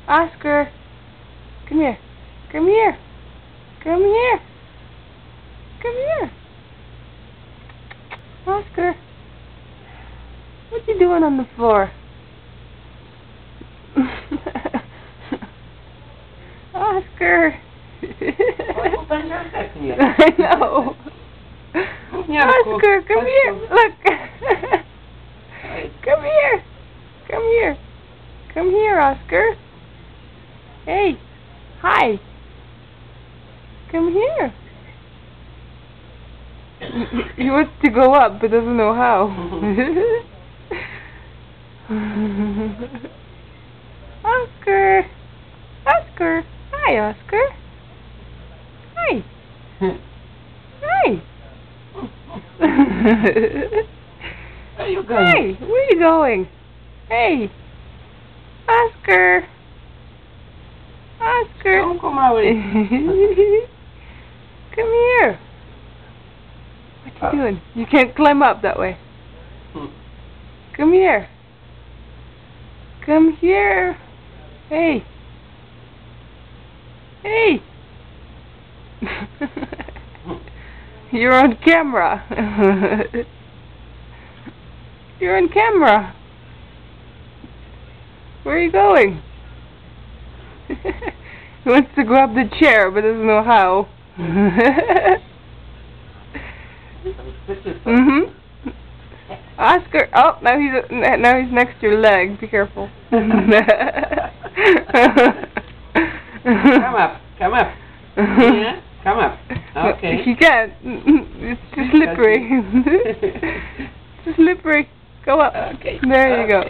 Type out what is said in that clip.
Oscar, come here. Come here. Come here. Come here. Oscar, what you doing on the floor? Oscar. I know. Oscar, come here. Look. Come here. Come here. Come here, Oscar. Hey. Hi. Come here. He wants to go up, but doesn't know how. Oscar. Oscar. Hi, Oscar. Hi. Hi. Where are you going? Hey, where are you going? Hey. Oscar. Oscar. Don't come out. Come here. What you doing? You can't climb up that way. Come here. Come here. Hey. Hey. You're on camera. You're on camera. Where are you going? He wants to grab the chair, but doesn't know how. Oscar. Oh, now he's next to your leg. Be careful. Come up. Come up. Yeah? Come up. Okay. He can't. It's too slippery. It's too slippery. Go up. Okay. There you go.